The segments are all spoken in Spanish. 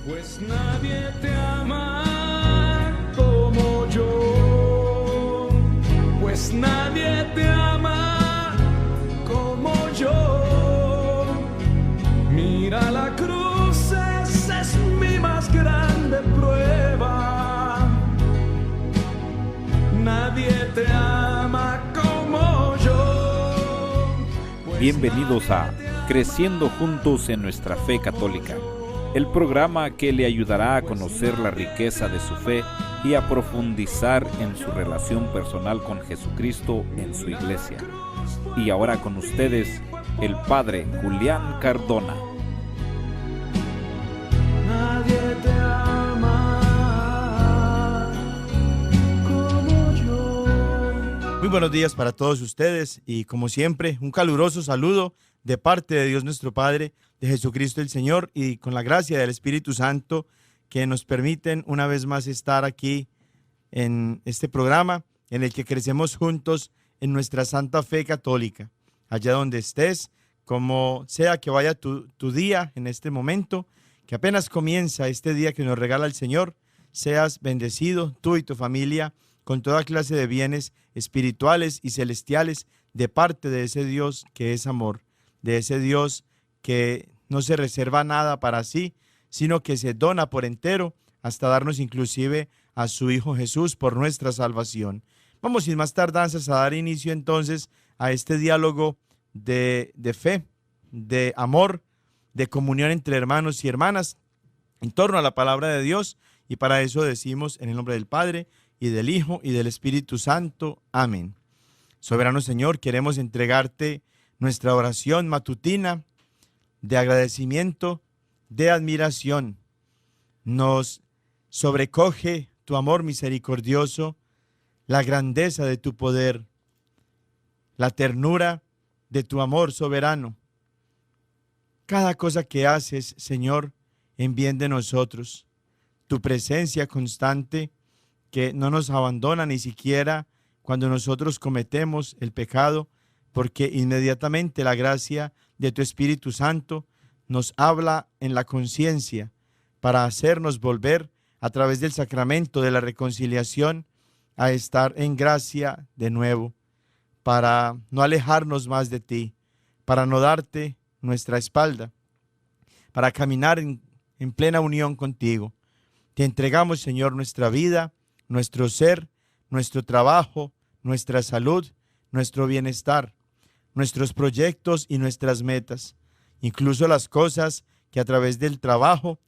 Pues nadie te ama como yo, pues nadie te ama como yo. Mira la cruz, esa es mi más grande prueba. Nadie te ama como yo. Pues Bienvenidos a Creciendo Juntos en Nuestra Fe Católica, el programa que le ayudará a conocer la riqueza de su fe y a profundizar en su relación personal con Jesucristo en su iglesia. Y ahora con ustedes, el Padre Julián Cardona. Nadie te ama como yo. Muy buenos días para todos ustedes y como siempre un caluroso saludo de parte de Dios nuestro Padre, de Jesucristo el Señor y con la gracia del Espíritu Santo que nos permiten una vez más estar aquí en este programa en el que crecemos juntos en nuestra santa fe católica. Allá donde estés, como sea que vaya tu día en este momento, que apenas comienza este día que nos regala el Señor, seas bendecido tú y tu familia con toda clase de bienes espirituales y celestiales de parte de ese Dios que es amor, de ese Dios que no se reserva nada para sí, sino que se dona por entero hasta darnos inclusive a su Hijo Jesús por nuestra salvación. Vamos sin más tardanzas a dar inicio entonces a este diálogo de fe, de amor, de comunión entre hermanos y hermanas en torno a la palabra de Dios, y para eso decimos en el nombre del Padre y del Hijo y del Espíritu Santo. Amén. Soberano Señor, queremos entregarte nuestra oración matutina de agradecimiento, de admiración. Nos sobrecoge tu amor misericordioso, la grandeza de tu poder, la ternura de tu amor soberano. Cada cosa que haces, Señor, en bien de nosotros, tu presencia constante que no nos abandona ni siquiera cuando nosotros cometemos el pecado, porque inmediatamente la gracia de tu Espíritu Santo nos habla en la conciencia para hacernos volver a través del sacramento de la reconciliación a estar en gracia de nuevo, para no alejarnos más de ti, para no darte nuestra espalda, para caminar en plena unión contigo. Te entregamos, Señor, nuestra vida, nuestro ser, nuestro trabajo, nuestra salud, nuestro bienestar, nuestros proyectos y nuestras metas, incluso las cosas que a través del trabajo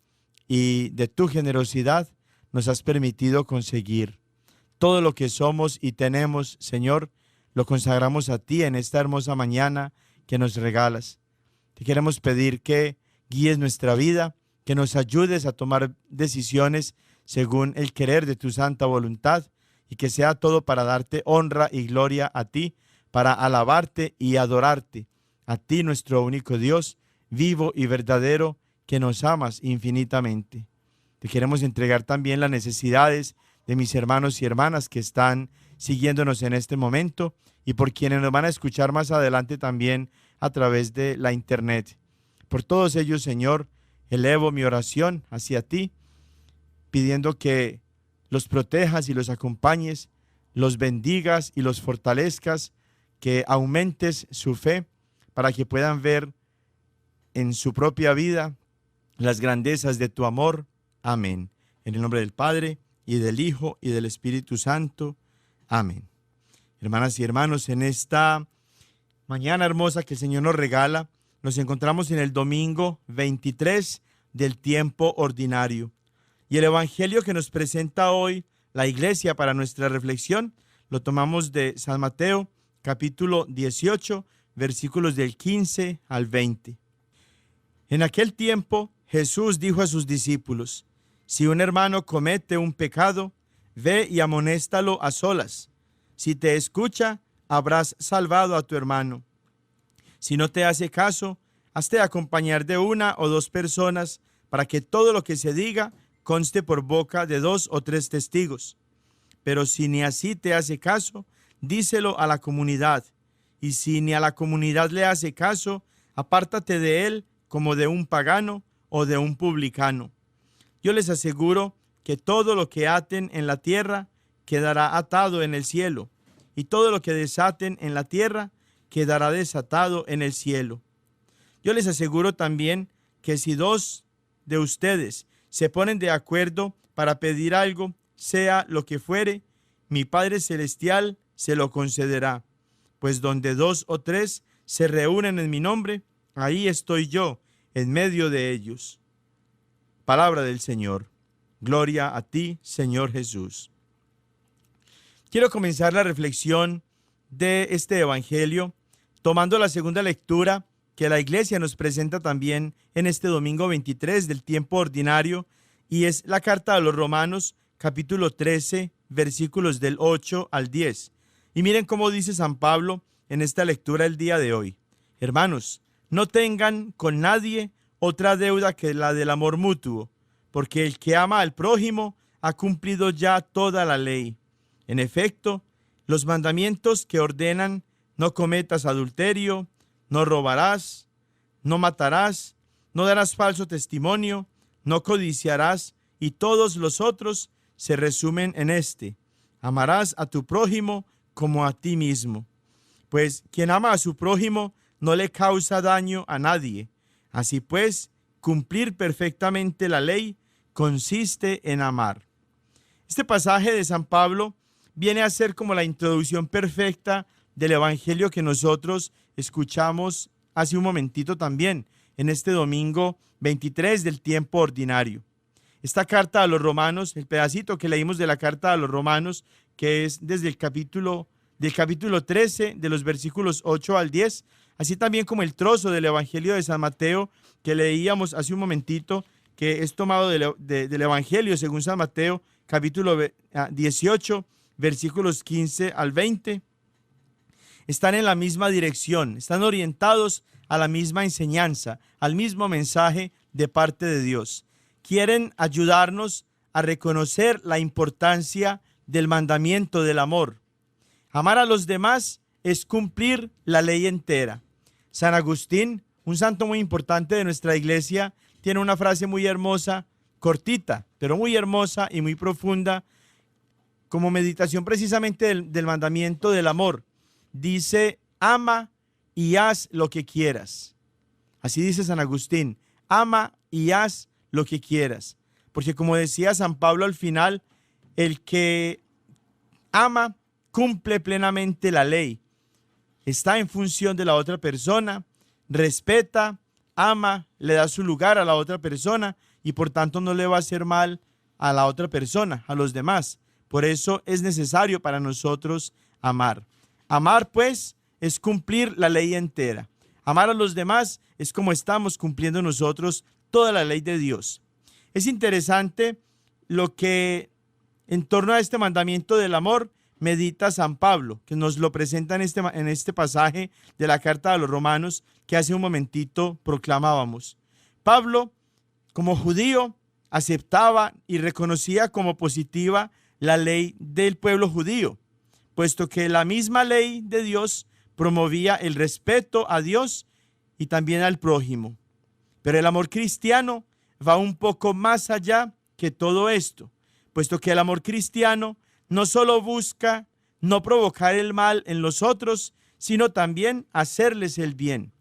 y de tu generosidad nos has permitido conseguir. Todo lo que somos y tenemos, Señor, lo consagramos a ti en esta hermosa mañana que nos regalas. Te queremos pedir que guíes nuestra vida, que nos ayudes a tomar decisiones según el querer de tu santa voluntad y que sea todo para darte honra y gloria a ti, para alabarte y adorarte, a ti nuestro único Dios, vivo y verdadero, que nos amas infinitamente. Te queremos entregar también las necesidades de mis hermanos y hermanas que están siguiéndonos en este momento y por quienes nos van a escuchar más adelante también a través de la internet. Por todos ellos, Señor, elevo mi oración hacia ti, pidiendo que los protejas y los acompañes, los bendigas y los fortalezcas, que aumentes su fe para que puedan ver en su propia vida las grandezas de tu amor. Amén. En el nombre del Padre, y del Hijo, y del Espíritu Santo. Amén. Hermanas y hermanos, en esta mañana hermosa que el Señor nos regala, nos encontramos en el domingo 23 del tiempo ordinario. Y el evangelio que nos presenta hoy la iglesia para nuestra reflexión lo tomamos de San Mateo, capítulo 18, versículos del 15 al 20. En aquel tiempo Jesús dijo a sus discípulos: si un hermano comete un pecado, ve y amonéstalo a solas. Si te escucha, habrás salvado a tu hermano. Si no te hace caso, hazte acompañar de una o dos personas para que todo lo que se diga conste por boca de 2 o 3 testigos. Pero si ni así te hace caso, díselo a la comunidad. Y si ni a la comunidad le hace caso, apártate de él como de un pagano o de un publicano. Yo les aseguro que todo lo que aten en la tierra quedará atado en el cielo, y todo lo que desaten en la tierra quedará desatado en el cielo. Yo les aseguro también que si dos de ustedes se ponen de acuerdo para pedir algo, sea lo que fuere, mi Padre Celestial se lo concederá. Pues donde 2 o 3 se reúnen en mi nombre, ahí estoy yo en medio de ellos. Palabra del Señor. Gloria a ti, Señor Jesús. Quiero comenzar la reflexión de este evangelio tomando la segunda lectura que la iglesia nos presenta también en este domingo 23 del tiempo ordinario, y es la carta a los Romanos, capítulo 13, versículos del 8 al 10. Y miren cómo dice San Pablo en esta lectura el día de hoy. Hermanos, no tengan con nadie otra deuda que la del amor mutuo, porque el que ama al prójimo ha cumplido ya toda la ley. En efecto, los mandamientos que ordenan: no cometas adulterio, no robarás, no matarás, no darás falso testimonio, no codiciarás, y todos los otros se resumen en este: amarás a tu prójimo como a ti mismo. Pues quien ama a su prójimo no le causa daño a nadie. Así pues, cumplir perfectamente la ley consiste en amar. Este pasaje de San Pablo viene a ser como la introducción perfecta del evangelio que nosotros escuchamos hace un momentito también, en este domingo 23 del tiempo ordinario. Esta carta a los Romanos, el pedacito que leímos de la carta a los Romanos, que es desde el capítulo 13, de los versículos 8 al 10, así también como el trozo del evangelio de San Mateo que leíamos hace un momentito, que es tomado del evangelio según San Mateo, capítulo 18, versículos 15 al 20, están en la misma dirección, están orientados a la misma enseñanza, al mismo mensaje de parte de Dios. Quieren ayudarnos a reconocer la importancia del mandamiento del amor. Amar a los demás es cumplir la ley entera. San Agustín, un santo muy importante de nuestra iglesia, tiene una frase muy hermosa, cortita, pero muy hermosa y muy profunda, como meditación precisamente del mandamiento del amor. Dice: ama y haz lo que quieras. Así dice San Agustín: ama y haz lo que quieras. Porque como decía San Pablo al final, el que ama cumple plenamente la ley. Está en función de la otra persona, respeta, ama, le da su lugar a la otra persona y por tanto no le va a hacer mal a la otra persona, a los demás. Por eso es necesario para nosotros amar. Amar, pues, es cumplir la ley entera. Amar a los demás es como estamos cumpliendo nosotros toda la ley de Dios. Es interesante lo que en torno a este mandamiento del amor medita San Pablo, que nos lo presenta en este pasaje de la carta a los Romanos que hace un momentito proclamábamos. Pablo, como judío, aceptaba y reconocía como positiva la ley del pueblo judío, puesto que la misma ley de Dios promovía el respeto a Dios y también al prójimo. Pero el amor cristiano va un poco más allá que todo esto, puesto que el amor cristiano no solo busca no provocar el mal en los otros, sino también hacerles el bien.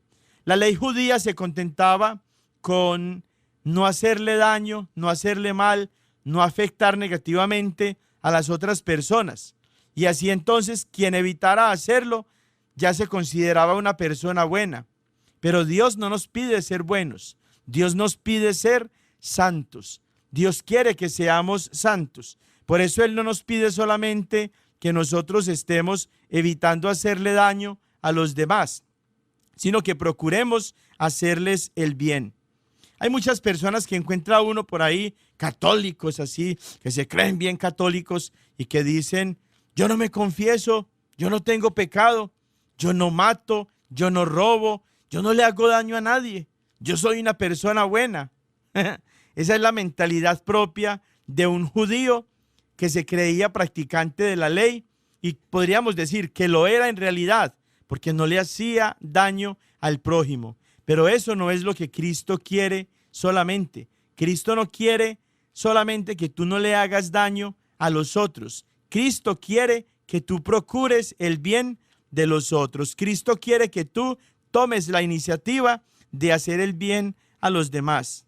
La ley judía se contentaba con no hacerle daño, no hacerle mal, no afectar negativamente a las otras personas. Y así entonces quien evitara hacerlo ya se consideraba una persona buena. Pero Dios no nos pide ser buenos, Dios nos pide ser santos. Dios quiere que seamos santos. Por eso Él no nos pide solamente que nosotros estemos evitando hacerle daño a los demás, sino que procuremos hacerles el bien. Hay muchas personas que encuentra uno por ahí, católicos así, que se creen bien católicos y que dicen: yo no me confieso, yo no tengo pecado, yo no mato, yo no robo, yo no le hago daño a nadie, yo soy una persona buena. Esa es la mentalidad propia de un judío que se creía practicante de la ley y podríamos decir que lo era en realidad, porque no le hacía daño al prójimo. Pero eso no es lo que Cristo quiere solamente. Cristo no quiere solamente que tú no le hagas daño a los otros. Cristo quiere que tú procures el bien de los otros. Cristo quiere que tú tomes la iniciativa de hacer el bien a los demás.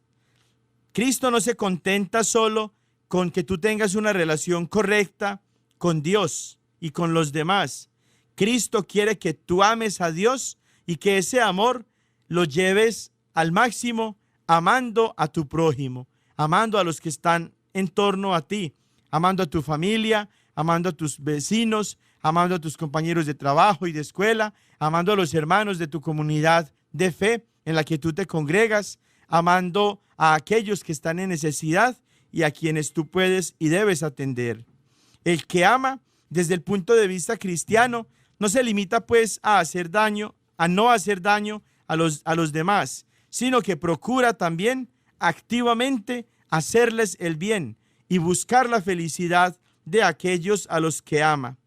Cristo no se contenta solo con que tú tengas una relación correcta con Dios y con los demás. Cristo quiere que tú ames a Dios y que ese amor lo lleves al máximo, amando a tu prójimo, amando a los que están en torno a ti, amando a tu familia, amando a tus vecinos, amando a tus compañeros de trabajo y de escuela, amando a los hermanos de tu comunidad de fe en la que tú te congregas, amando a aquellos que están en necesidad y a quienes tú puedes y debes atender. El que ama, desde el punto de vista cristiano, no se limita pues a hacer daño, a no hacer daño a los demás, sino que procura también activamente hacerles el bien y buscar la felicidad de aquellos a los que ama.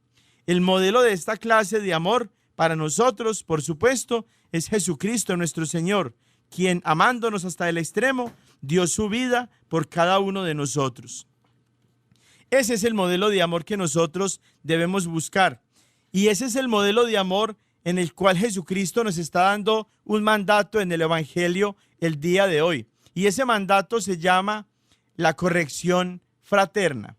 El modelo de esta clase de amor para nosotros, por supuesto, es Jesucristo nuestro Señor, quien amándonos hasta el extremo, dio su vida por cada uno de nosotros. Ese es el modelo de amor que nosotros debemos buscar. Y ese es el modelo de amor en el cual Jesucristo nos está dando un mandato en el Evangelio el día de hoy. Y ese mandato se llama la corrección fraterna.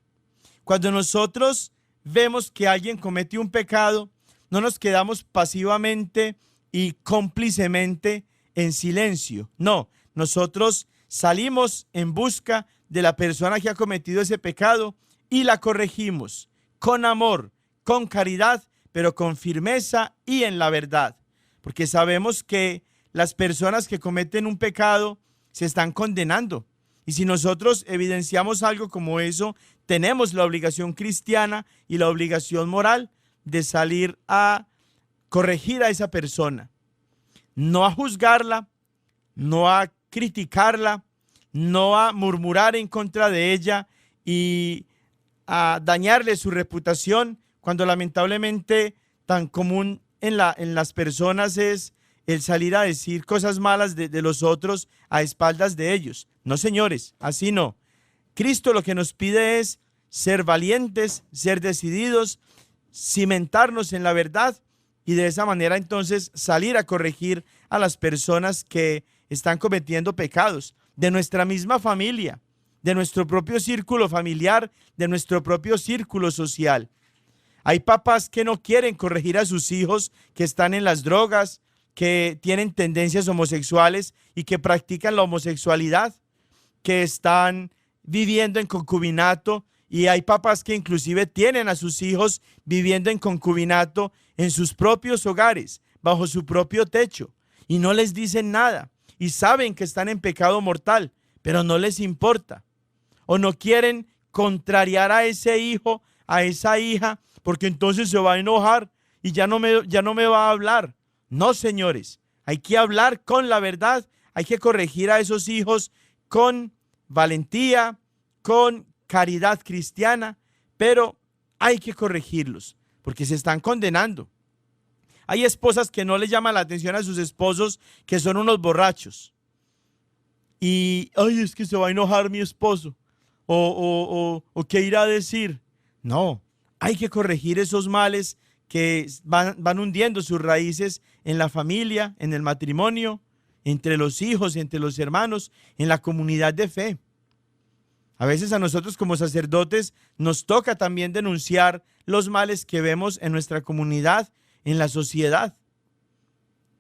Cuando nosotros vemos que alguien comete un pecado, no nos quedamos pasivamente y cómplicemente en silencio. No, nosotros salimos en busca de la persona que ha cometido ese pecado y la corregimos con amor, con caridad, pero con firmeza y en la verdad. Porque sabemos que las personas que cometen un pecado se están condenando. Y si nosotros evidenciamos algo como eso, tenemos la obligación cristiana y la obligación moral de salir a corregir a esa persona. No a juzgarla, no a criticarla, no a murmurar en contra de ella y a dañarle su reputación, cuando lamentablemente tan común en las personas es el salir a decir cosas malas de los otros a espaldas de ellos. No, señores, así no. Cristo lo que nos pide es ser valientes, ser decididos, cimentarnos en la verdad y de esa manera entonces salir a corregir a las personas que están cometiendo pecados de nuestra misma familia, de nuestro propio círculo familiar, de nuestro propio círculo social. Hay papás que no quieren corregir a sus hijos que están en las drogas, que tienen tendencias homosexuales y que practican la homosexualidad, que están viviendo en concubinato, y hay papás que inclusive tienen a sus hijos viviendo en concubinato en sus propios hogares, bajo su propio techo, y no les dicen nada, y saben que están en pecado mortal, pero no les importa, o no quieren contrariar a ese hijo, a esa hija, porque entonces se va a enojar y ya no me va a hablar. No, señores, hay que hablar con la verdad, hay que corregir a esos hijos con valentía, con caridad cristiana, pero hay que corregirlos porque se están condenando. Hay esposas que no le llaman la atención a sus esposos que son unos borrachos. Y, ay, es que se va a enojar mi esposo. O ¿qué irá a decir? No, hay que corregir esos males que van hundiendo sus raíces en la familia, en el matrimonio, entre los hijos, entre los hermanos, en la comunidad de fe. A veces a nosotros como sacerdotes nos toca también denunciar los males que vemos en nuestra comunidad, en la sociedad.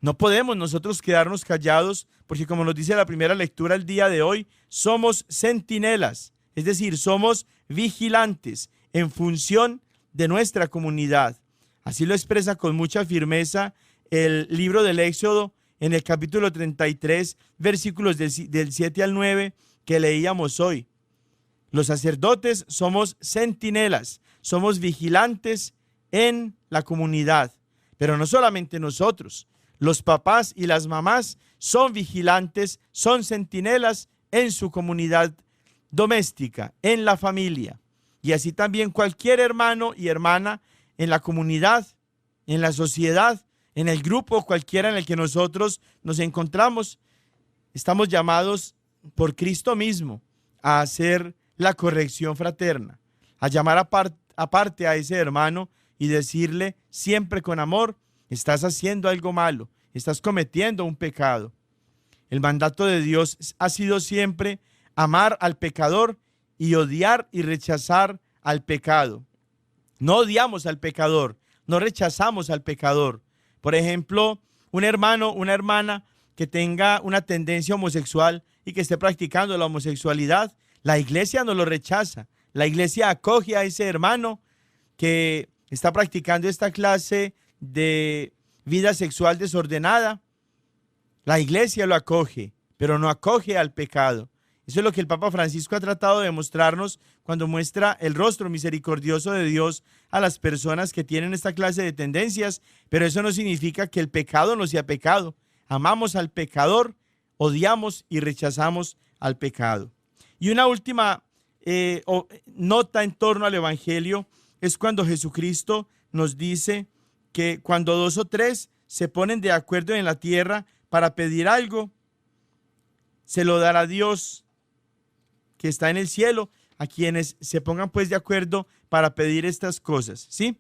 No podemos nosotros quedarnos callados porque, como nos dice la primera lectura el día de hoy, somos centinelas, es decir, somos vigilantes en función de nuestra comunidad. Así lo expresa con mucha firmeza el libro del Éxodo en el capítulo 33, versículos del 7 al 9 que leíamos hoy. Los sacerdotes somos centinelas, somos vigilantes en la comunidad, pero no solamente nosotros. Los papás y las mamás son vigilantes, son centinelas en su comunidad doméstica, en la familia. Y así también cualquier hermano y hermana en la comunidad, en la sociedad, en el grupo cualquiera en el que nosotros nos encontramos, estamos llamados por Cristo mismo a ser la corrección fraterna, a llamar aparte a ese hermano y decirle siempre con amor: estás haciendo algo malo, estás cometiendo un pecado. El mandato de Dios ha sido siempre amar al pecador y odiar y rechazar al pecado. No odiamos al pecador, no rechazamos al pecador. Por ejemplo, un hermano, una hermana que tenga una tendencia homosexual y que esté practicando la homosexualidad, la iglesia no lo rechaza. La iglesia acoge a ese hermano que está practicando esta clase de vida sexual desordenada. La iglesia lo acoge, pero no acoge al pecado. Eso es lo que el Papa Francisco ha tratado de mostrarnos cuando muestra el rostro misericordioso de Dios a las personas que tienen esta clase de tendencias, pero eso no significa que el pecado no sea pecado. Amamos al pecador, odiamos y rechazamos al pecado. Y una última nota en torno al Evangelio es cuando Jesucristo nos dice que cuando 2 o 3 se ponen de acuerdo en la tierra para pedir algo, se lo dará Dios que está en el cielo a quienes se pongan pues de acuerdo para pedir estas cosas, ¿sí?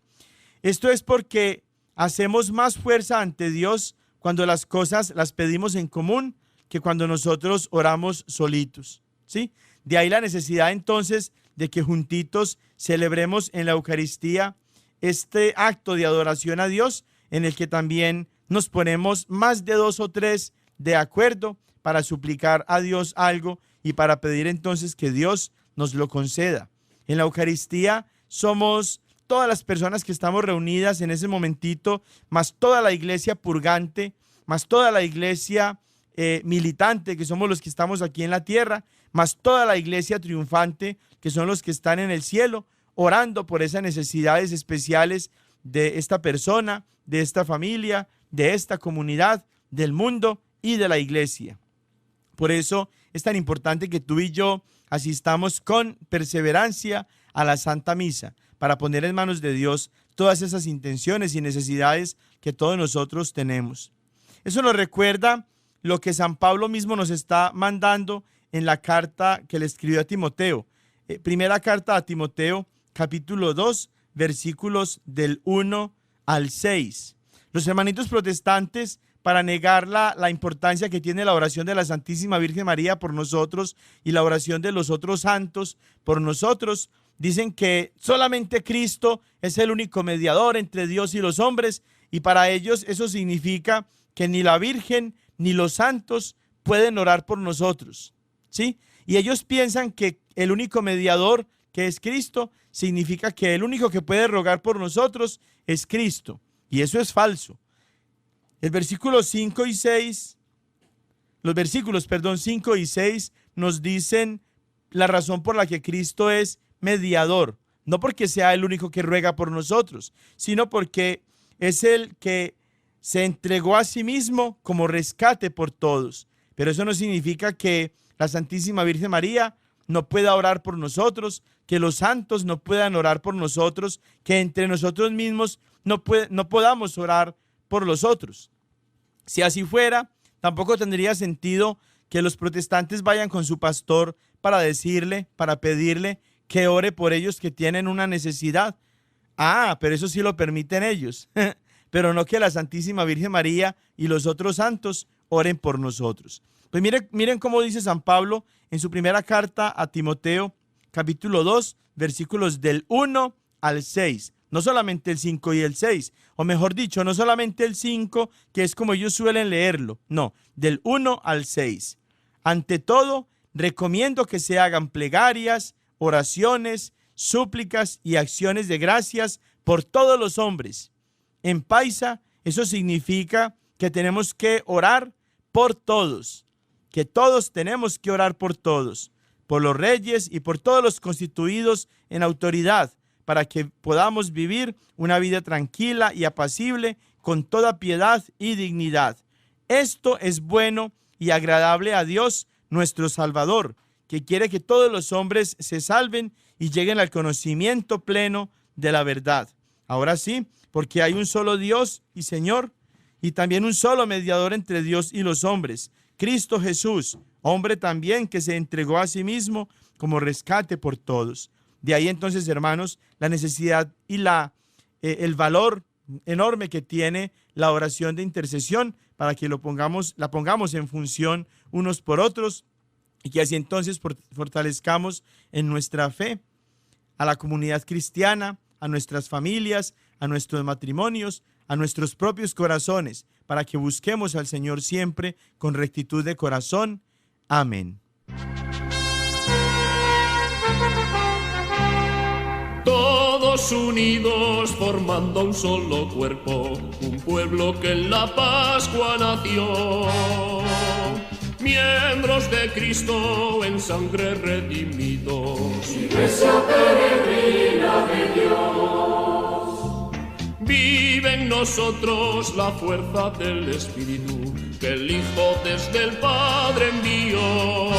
Esto es porque hacemos más fuerza ante Dios cuando las cosas las pedimos en común que cuando nosotros oramos solitos, ¿sí? De ahí la necesidad entonces de que juntitos celebremos en la Eucaristía este acto de adoración a Dios, en el que también nos ponemos más de 2 o 3 de acuerdo para suplicar a Dios algo y para pedir entonces que Dios nos lo conceda. En la Eucaristía somos todas las personas que estamos reunidas en ese momentito, más toda la iglesia purgante, más toda la iglesia militante, que somos los que estamos aquí en la tierra, más toda la iglesia triunfante, que son los que están en el cielo, orando por esas necesidades especiales de esta persona, de esta familia, de esta comunidad, del mundo y de la iglesia. Por eso es tan importante que tú y yo asistamos con perseverancia a la Santa Misa, para poner en manos de Dios todas esas intenciones y necesidades que todos nosotros tenemos. Eso nos recuerda lo que San Pablo mismo nos está mandando en la carta que le escribió a Timoteo. Primera carta a Timoteo, capítulo 2, versículos del 1 al 6. Los hermanitos protestantes, para negar la importancia que tiene la oración de la Santísima Virgen María por nosotros y la oración de los otros santos por nosotros, dicen que solamente Cristo es el único mediador entre Dios y los hombres, y para ellos eso significa que ni la Virgen ni los santos pueden orar por nosotros, ¿sí? Y ellos piensan que el único mediador, que es Cristo, significa que el único que puede rogar por nosotros es Cristo, y eso es falso. El versículo 5 y 6, los versículos, 5 y 6 nos dicen la razón por la que Cristo es mediador, no porque sea el único que ruega por nosotros, sino porque es el que se entregó a sí mismo como rescate por todos. Pero eso no significa que la Santísima Virgen María no pueda orar por nosotros, que los santos no puedan orar por nosotros, que entre nosotros mismos no podamos orar por los otros. Si así fuera, tampoco tendría sentido que los protestantes vayan con su pastor para decirle, para pedirle que ore por ellos que tienen una necesidad. Pero eso sí lo permiten ellos, pero no que la Santísima Virgen María y los otros santos oren por nosotros. Pues miren cómo dice San Pablo en su primera carta a Timoteo, capítulo 2, versículos del 1 al 6. No solamente el 5 y el 6, o mejor dicho, no solamente el 5, que es como ellos suelen leerlo, no, del 1 al 6. Ante todo, recomiendo que se hagan plegarias, oraciones, súplicas y acciones de gracias por todos los hombres. En paisa, eso significa que tenemos que orar por todos, que todos tenemos que orar por todos, por los reyes y por todos los constituidos en autoridad, para que podamos vivir una vida tranquila y apacible con toda piedad y dignidad. Esto es bueno y agradable a Dios, nuestro Salvador, que quiere que todos los hombres se salven y lleguen al conocimiento pleno de la verdad. Ahora sí, porque hay un solo Dios y Señor, y también un solo mediador entre Dios y los hombres, Cristo Jesús, hombre también que se entregó a sí mismo como rescate por todos. De ahí entonces, hermanos, la necesidad y el valor enorme que tiene la oración de intercesión para que la pongamos en función unos por otros y que así entonces fortalezcamos en nuestra fe a la comunidad cristiana, a nuestras familias, a nuestros matrimonios, a nuestros propios corazones, para que busquemos al Señor siempre con rectitud de corazón. Amén. Todos unidos formando un solo cuerpo, un pueblo que en la Pascua nació. Miembros de Cristo en sangre redimidos. Iglesia peregrina de Dios. Vive en nosotros la fuerza del Espíritu que el Hijo desde el Padre envió.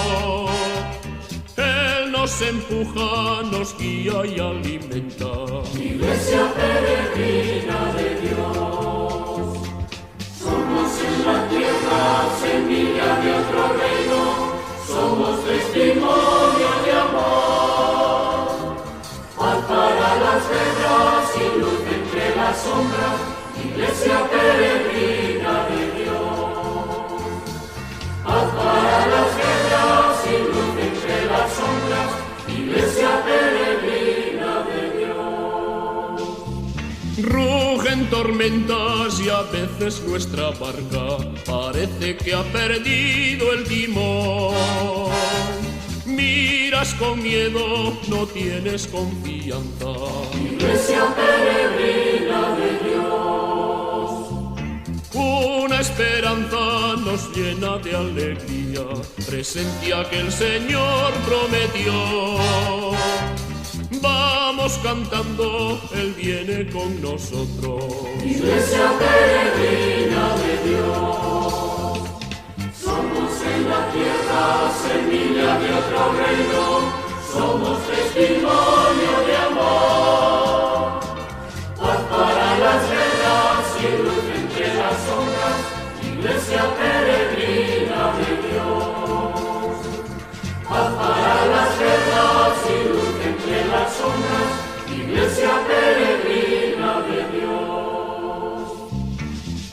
Él nos empuja, nos guía y alimenta. Iglesia peregrina de Dios. Somos en la tierra semilla de otro reino. Somos testimonio de amor. Paz para las guerras y luz entre las sombras. Iglesia peregrina de Dios. Paz para las guerras y luz entre las sombras. Iglesia peregrina de Dios. Rugen tormentas y a veces nuestra barca parece que ha perdido el timón. Miras con miedo, no tienes confianza. Iglesia peregrina de Dios. Una esperanza nos llena de alegría, presencia que el Señor prometió. Vamos cantando, Él viene con nosotros. Iglesia peregrina de Dios. Somos en la tierra semilla de otro reino. Somos testimonio de amor. Paz para las guerras y luz entre las sombras. Iglesia peregrina de Dios. Paz para las guerras y luz entre las sombras. Iglesia peregrina de Dios.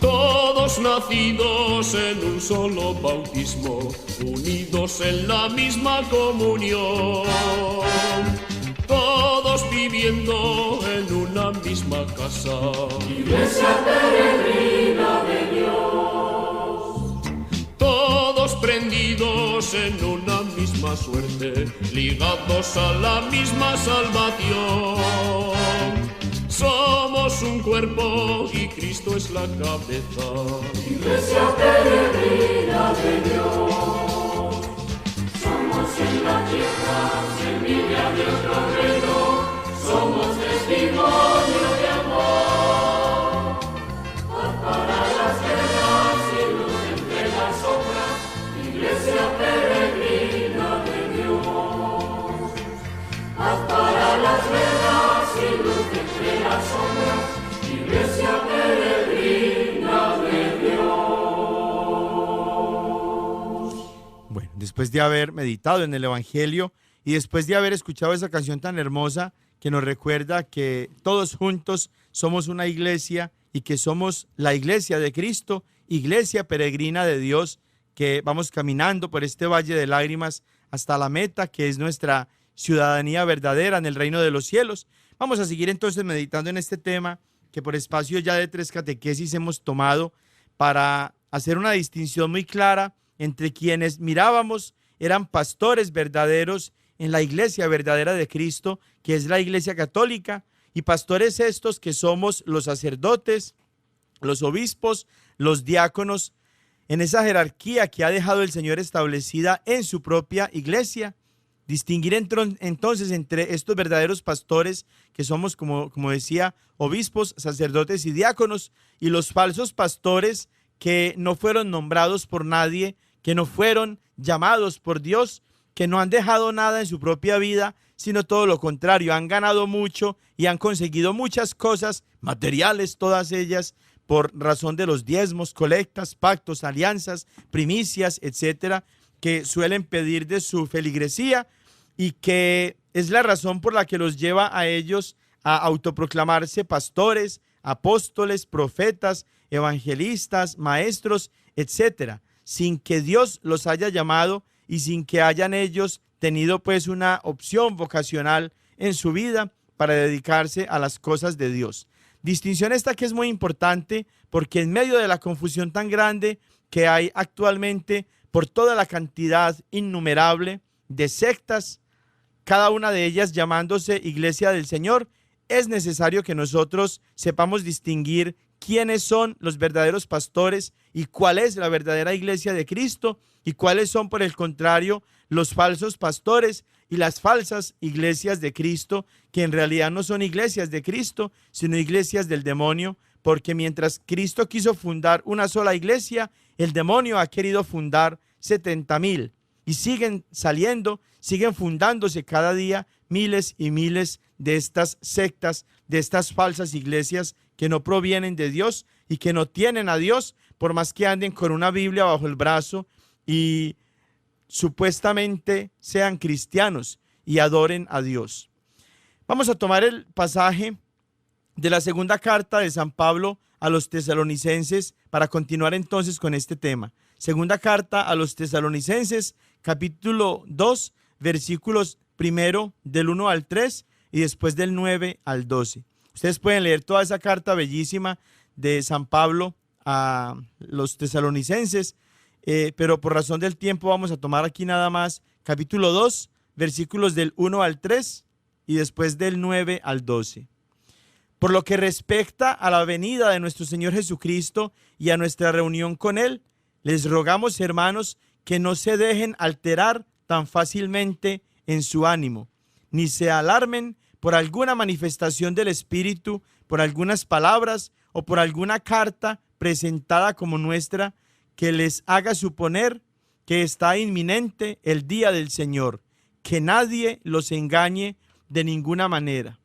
Todos nacidos en un solo bautismo, unidos en la misma comunión. Todos viviendo en una misma casa. Iglesia peregrina de Dios. Todos prendidos en una misma suerte, ligados a la misma salvación. Somos un cuerpo y Cristo es la cabeza. Iglesia peregrina de Dios. Somos en la tierra semilla de otro reino. Somos testimonio de amor. Paz para las guerras y luz entre las sombras. Iglesia peregrina de Dios. Paz para las guerras y luz entre las sombras. Iglesia peregrina de Dios. Bueno, después de haber meditado en el Evangelio y después de haber escuchado esa canción tan hermosa que nos recuerda que todos juntos somos una iglesia y que somos la iglesia de Cristo, iglesia peregrina de Dios, que vamos caminando por este valle de lágrimas hasta la meta, que es nuestra ciudadanía verdadera en el reino de los cielos. Vamos a seguir entonces meditando en este tema que por espacio ya de 3 catequesis hemos tomado para hacer una distinción muy clara entre quienes mirábamos eran pastores verdaderos en la iglesia verdadera de Cristo, que es la iglesia católica, y pastores estos que somos los sacerdotes, los obispos, los diáconos, en esa jerarquía que ha dejado el Señor establecida en su propia iglesia. Distinguir entonces entre estos verdaderos pastores que somos, como decía, obispos, sacerdotes y diáconos, y los falsos pastores que no fueron nombrados por nadie, que no fueron llamados por Dios, que no han dejado nada en su propia vida, sino todo lo contrario, han ganado mucho y han conseguido muchas cosas materiales, todas ellas, por razón de los diezmos, colectas, pactos, alianzas, primicias, etcétera, que suelen pedir de su feligresía y que es la razón por la que los lleva a ellos a autoproclamarse pastores, apóstoles, profetas, evangelistas, maestros, etcétera, sin que Dios los haya llamado y sin que hayan ellos tenido pues una opción vocacional en su vida para dedicarse a las cosas de Dios. Distinción esta que es muy importante porque en medio de la confusión tan grande que hay actualmente por toda la cantidad innumerable de sectas, cada una de ellas llamándose Iglesia del Señor, es necesario que nosotros sepamos distinguir quiénes son los verdaderos pastores y cuál es la verdadera iglesia de Cristo y cuáles son, por el contrario, los falsos pastores y las falsas iglesias de Cristo, que en realidad no son iglesias de Cristo, sino iglesias del demonio, porque mientras Cristo quiso fundar una sola iglesia, el demonio ha querido fundar 70,000 y siguen saliendo, siguen fundándose cada día miles y miles de estas sectas, de estas falsas iglesias que no provienen de Dios y que no tienen a Dios, por más que anden con una Biblia bajo el brazo y supuestamente sean cristianos y adoren a Dios. Vamos a tomar el pasaje de la segunda carta de San Pablo a los tesalonicenses para continuar entonces con este tema. Segunda carta a los tesalonicenses, capítulo 2, versículos primero del 1 al 3 y después del 9 al 12. Ustedes pueden leer toda esa carta bellísima de San Pablo a los tesalonicenses, pero por razón del tiempo vamos a tomar aquí nada más capítulo 2, versículos del 1 al 3 y después del 9 al 12. Por lo que respecta a la venida de nuestro Señor Jesucristo y a nuestra reunión con Él, les rogamos, hermanos, que no se dejen alterar tan fácilmente en su ánimo, ni se alarmen por alguna manifestación del Espíritu, por algunas palabras o por alguna carta presentada como nuestra que les haga suponer que está inminente el día del Señor, que nadie los engañe de ninguna manera.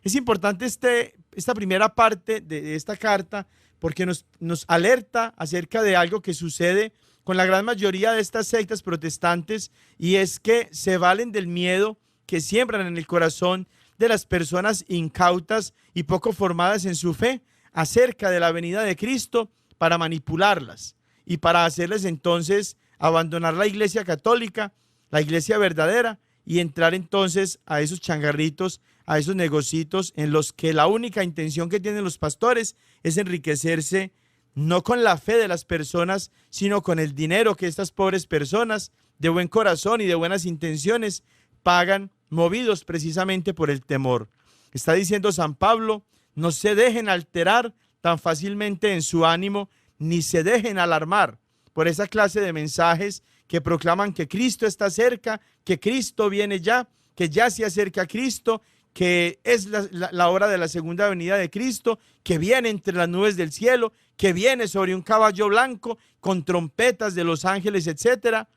Es importante esta primera parte de esta carta porque nos alerta acerca de algo que sucede con la gran mayoría de estas sectas protestantes, y es que se valen del miedo que siembran en el corazón de las personas incautas y poco formadas en su fe acerca de la venida de Cristo para manipularlas y para hacerles entonces abandonar la iglesia católica, la iglesia verdadera, y entrar entonces a esos changarritos, a esos negocios en los que la única intención que tienen los pastores es enriquecerse no con la fe de las personas, sino con el dinero que estas pobres personas de buen corazón y de buenas intenciones pagan, movidos precisamente por el temor. Está diciendo San Pablo, no se dejen alterar tan fácilmente en su ánimo, ni se dejen alarmar por esa clase de mensajes que proclaman que Cristo está cerca, que Cristo viene ya, que ya se acerca a Cristo, que es la hora de la segunda venida de Cristo, que viene entre las nubes del cielo, que viene sobre un caballo blanco con trompetas de los ángeles, etcétera.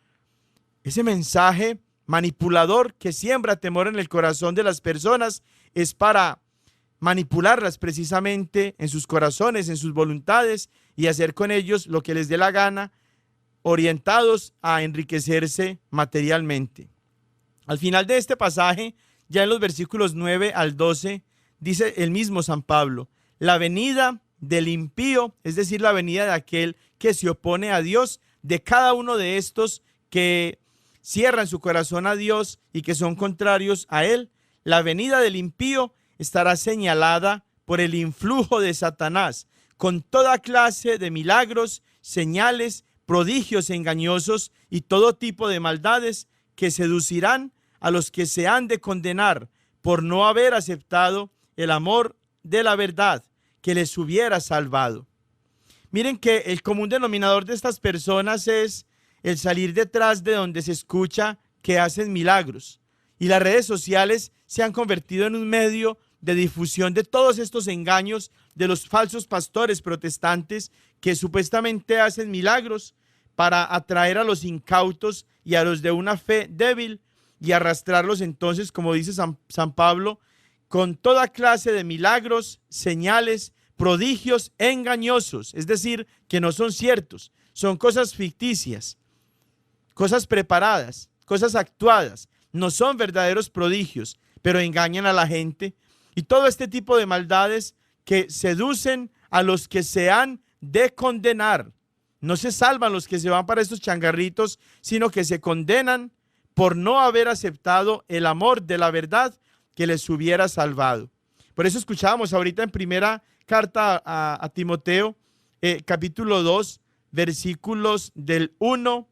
Ese mensaje manipulador que siembra temor en el corazón de las personas es para manipularlas precisamente en sus corazones, en sus voluntades, y hacer con ellos lo que les dé la gana, orientados a enriquecerse materialmente. Al final de este pasaje, ya en los versículos 9 al 12, dice el mismo San Pablo, la venida del impío, es decir, la venida de aquel que se opone a Dios, de cada uno de estos que cierran su corazón a Dios y que son contrarios a Él, la venida del impío estará señalada por el influjo de Satanás, con toda clase de milagros, señales, prodigios engañosos y todo tipo de maldades que seducirán a los que se han de condenar por no haber aceptado el amor de la verdad que les hubiera salvado. Miren que el común denominador de estas personas es el salir detrás de donde se escucha que hacen milagros, y las redes sociales se han convertido en un medio de difusión de todos estos engaños de los falsos pastores protestantes que supuestamente hacen milagros para atraer a los incautos y a los de una fe débil y arrastrarlos entonces, como dice San Pablo, con toda clase de milagros, señales, prodigios engañosos, es decir, que no son ciertos, son cosas ficticias, cosas preparadas, cosas actuadas, no son verdaderos prodigios, pero engañan a la gente. Y todo este tipo de maldades que seducen a los que se han de condenar. No se salvan los que se van para estos changarritos, sino que se condenan por no haber aceptado el amor de la verdad que les hubiera salvado. Por eso escuchábamos ahorita en primera carta a Timoteo, capítulo 2, versículos del 1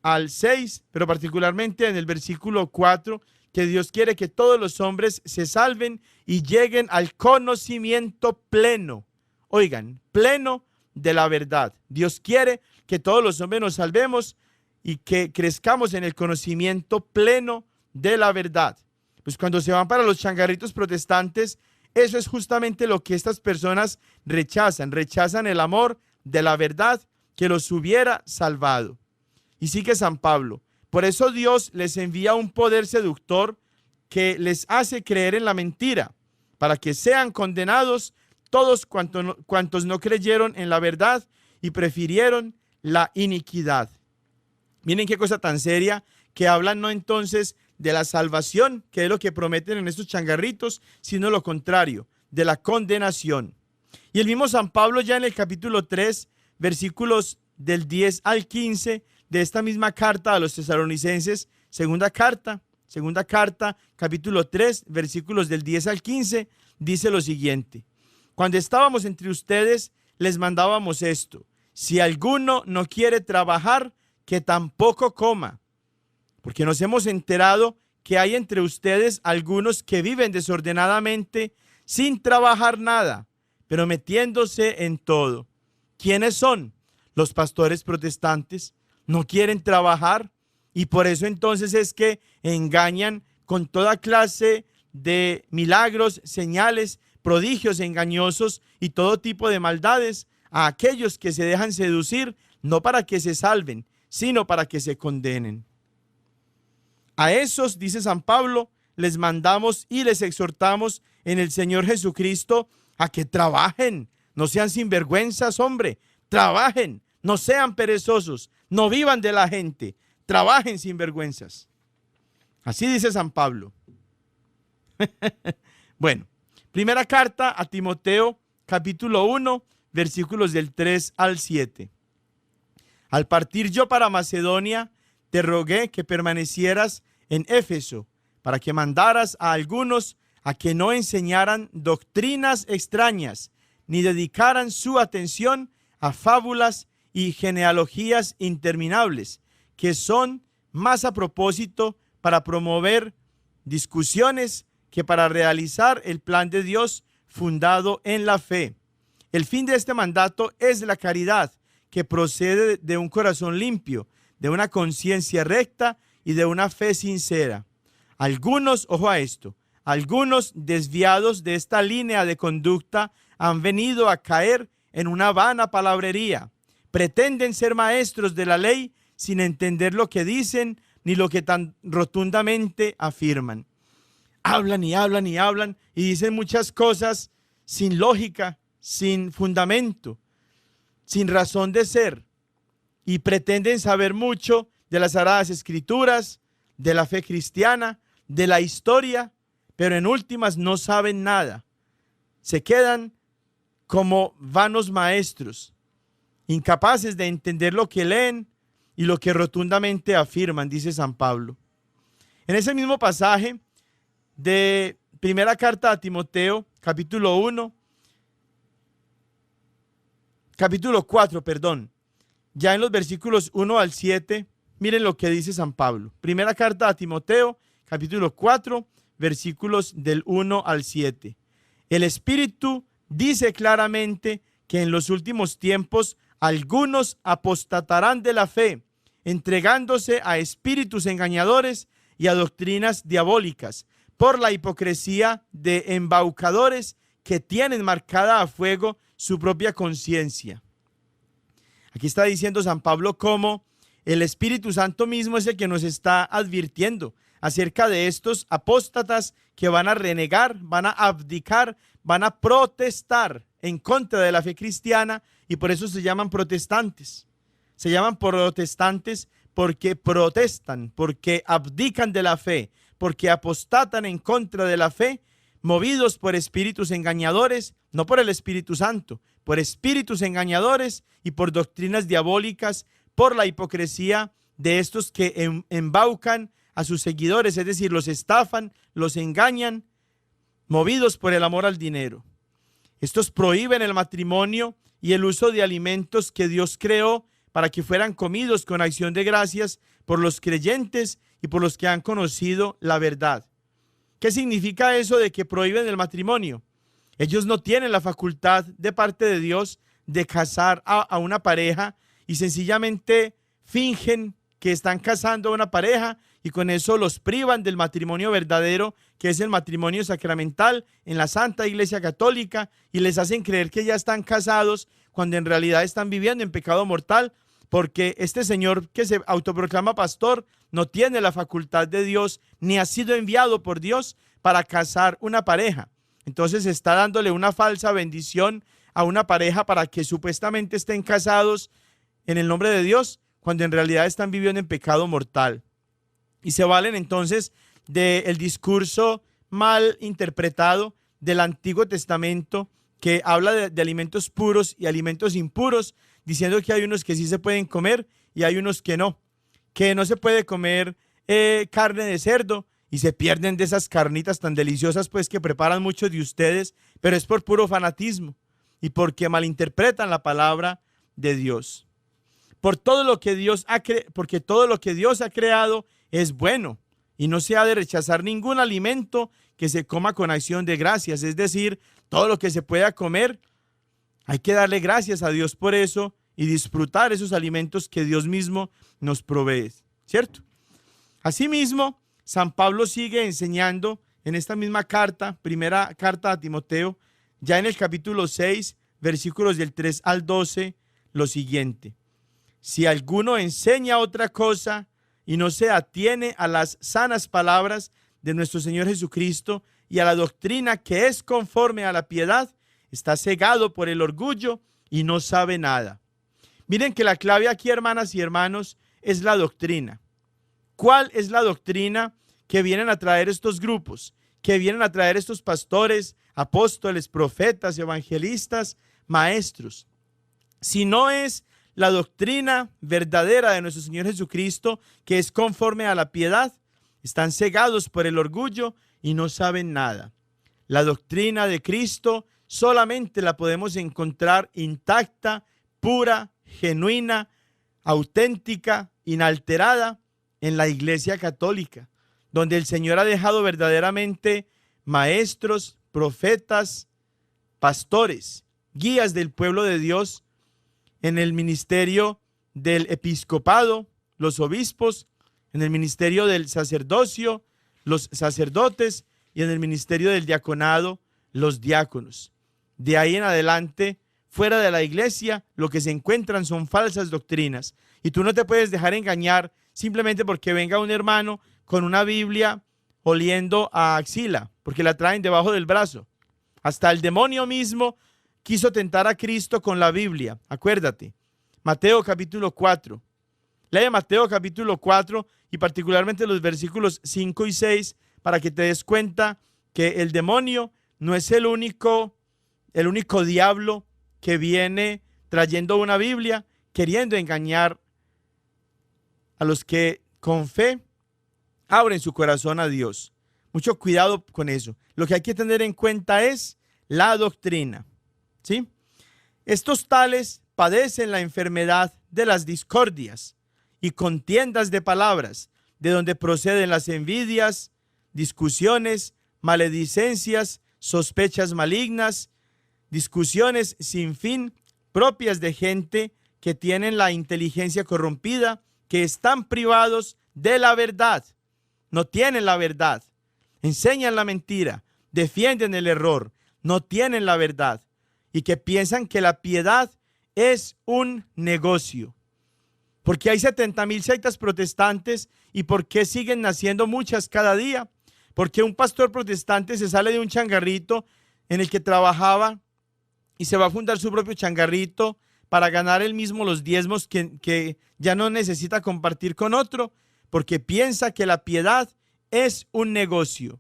al 6, pero particularmente en el versículo 4, que Dios quiere que todos los hombres se salven y lleguen al conocimiento pleno. Oigan, pleno de la verdad. Dios quiere que todos los hombres nos salvemos y que crezcamos en el conocimiento pleno de la verdad. Pues cuando se van para los changarritos protestantes, eso es justamente lo que estas personas rechazan. Rechazan el amor de la verdad que los hubiera salvado. Y sigue San Pablo. Por eso Dios les envía un poder seductor que les hace creer en la mentira, para que sean condenados todos cuantos no creyeron en la verdad y prefirieron la iniquidad. Miren qué cosa tan seria, que hablan no entonces de la salvación, que es lo que prometen en estos changarritos, sino lo contrario, de la condenación. Y el mismo San Pablo ya en el capítulo 3, versículos del 10 al 15 de esta misma carta a los tesalonicenses, segunda carta, capítulo 3, versículos del 10 al 15, dice lo siguiente: cuando estábamos entre ustedes, les mandábamos esto: si alguno no quiere trabajar, que tampoco coma, porque nos hemos enterado que hay entre ustedes algunos que viven desordenadamente, sin trabajar nada, pero metiéndose en todo. ¿Quiénes son? Los pastores protestantes. No quieren trabajar y por eso entonces es que engañan con toda clase de milagros, señales, prodigios engañosos y todo tipo de maldades a aquellos que se dejan seducir, no para que se salven, sino para que se condenen. A esos, dice San Pablo, les mandamos y les exhortamos en el Señor Jesucristo a que trabajen, no sean sinvergüenzas, hombre, trabajen, no sean perezosos, no vivan de la gente, trabajen sin vergüenzas. Así dice San Pablo. Bueno, primera carta a Timoteo, capítulo 1, versículos del 3 al 7. Al partir yo para Macedonia, te rogué que permanecieras en Éfeso, para que mandaras a algunos a que no enseñaran doctrinas extrañas, ni dedicaran su atención a fábulas y genealogías interminables, que son más a propósito para promover discusiones que para realizar el plan de Dios fundado en la fe. El fin de este mandato es la caridad, que procede de un corazón limpio, de una conciencia recta y de una fe sincera. Algunos, ojo a esto, algunos desviados de esta línea de conducta han venido a caer en una vana palabrería. Pretenden ser maestros de la ley sin entender lo que dicen ni lo que tan rotundamente afirman. Hablan y hablan y hablan y dicen muchas cosas sin lógica, sin fundamento, sin razón de ser, y pretenden saber mucho de las Sagradas Escrituras, de la fe cristiana, de la historia, pero en últimas no saben nada. Se quedan como vanos maestros, incapaces de entender lo que leen y lo que rotundamente afirman, dice San Pablo. En ese mismo pasaje de primera carta a Timoteo, capítulo 4, ya en los versículos 1 al 7, miren lo que dice San Pablo. Primera carta a Timoteo, capítulo 4, versículos del 1 al 7. El Espíritu dice claramente que en los últimos tiempos algunos apostatarán de la fe, entregándose a espíritus engañadores y a doctrinas diabólicas, por la hipocresía de embaucadores que tienen marcada a fuego su propia conciencia. Aquí está diciendo San Pablo cómo el Espíritu Santo mismo es el que nos está advirtiendo acerca de estos apóstatas que van a renegar, van a abdicar, van a protestar. en contra de la fe cristiana y por eso se llaman protestantes. Se llaman protestantes porque protestan, porque abdican de la fe, porque apostatan en contra de la fe, movidos por espíritus engañadores, no por el Espíritu Santo, por espíritus engañadores y por doctrinas diabólicas, por la hipocresía de estos que embaucan a sus seguidores, es decir, los estafan, los engañan, movidos por el amor al dinero. Estos prohíben el matrimonio y el uso de alimentos que Dios creó para que fueran comidos con acción de gracias por los creyentes y por los que han conocido la verdad. ¿Qué significa eso de que prohíben el matrimonio? Ellos no tienen la facultad de parte de Dios de casar a una pareja y sencillamente fingen que están casando a una pareja y con eso los privan del matrimonio verdadero, que es el matrimonio sacramental en la Santa Iglesia Católica, y les hacen creer que ya están casados cuando en realidad están viviendo en pecado mortal, porque este señor que se autoproclama pastor no tiene la facultad de Dios ni ha sido enviado por Dios para casar una pareja. Entonces está dándole una falsa bendición a una pareja para que supuestamente estén casados en el nombre de Dios, cuando en realidad están viviendo en pecado mortal. Y se valen entonces del discurso mal interpretado del Antiguo Testamento, que habla de alimentos puros y alimentos impuros, diciendo que hay unos que sí se pueden comer y hay unos que no se puede comer carne de cerdo, y se pierden de esas carnitas tan deliciosas pues que preparan muchos de ustedes, pero es por puro fanatismo y porque malinterpretan la palabra de Dios. Porque todo lo que Dios ha creado es bueno y no se ha de rechazar ningún alimento que se coma con acción de gracias. Es decir, todo lo que se pueda comer, hay que darle gracias a Dios por eso y disfrutar esos alimentos que Dios mismo nos provee, ¿cierto? Asimismo, San Pablo sigue enseñando en esta misma carta, primera carta a Timoteo, ya en el capítulo 6, versículos del 3 al 12, lo siguiente: si alguno enseña otra cosa y no se atiene a las sanas palabras de nuestro Señor Jesucristo y a la doctrina que es conforme a la piedad, está cegado por el orgullo y no sabe nada. Miren que la clave aquí, hermanas y hermanos, es la doctrina. ¿Cuál es la doctrina que vienen a traer estos grupos? Que vienen a traer estos pastores, apóstoles, profetas, evangelistas, maestros. Si no es la doctrina verdadera de nuestro Señor Jesucristo, que es conforme a la piedad, están cegados por el orgullo y no saben nada. La doctrina de Cristo solamente la podemos encontrar intacta, pura, genuina, auténtica, inalterada en la Iglesia Católica, donde el Señor ha dejado verdaderamente maestros, profetas, pastores, guías del pueblo de Dios en el ministerio del episcopado, los obispos, en el ministerio del sacerdocio, los sacerdotes, y en el ministerio del diaconado, los diáconos. De ahí en adelante, fuera de la iglesia, lo que se encuentran son falsas doctrinas. Y tú no te puedes dejar engañar simplemente porque venga un hermano con una Biblia oliendo a axila, porque la traen debajo del brazo. Hasta el demonio mismo quiso tentar a Cristo con la Biblia. Acuérdate, Mateo capítulo 4. Lee Mateo capítulo 4 y particularmente los versículos 5 y 6 para que te des cuenta que el demonio no es el único diablo que viene trayendo una Biblia, queriendo engañar a los que con fe abren su corazón a Dios. Mucho cuidado con eso. Lo que hay que tener en cuenta es la doctrina, ¿sí? Estos tales padecen la enfermedad de las discordias y contiendas de palabras, de donde proceden las envidias, discusiones, maledicencias, sospechas malignas, discusiones sin fin, propias de gente que tienen la inteligencia corrompida, que están privados de la verdad. No tienen la verdad, enseñan la mentira, defienden el error, no tienen la verdad, y que piensan que la piedad es un negocio. Porque hay 70,000 sectas protestantes, y ¿por qué siguen naciendo muchas cada día? Porque un pastor protestante se sale de un changarrito en el que trabajaba y se va a fundar su propio changarrito para ganar él mismo los diezmos que ya no necesita compartir con otro, porque piensa que la piedad es un negocio.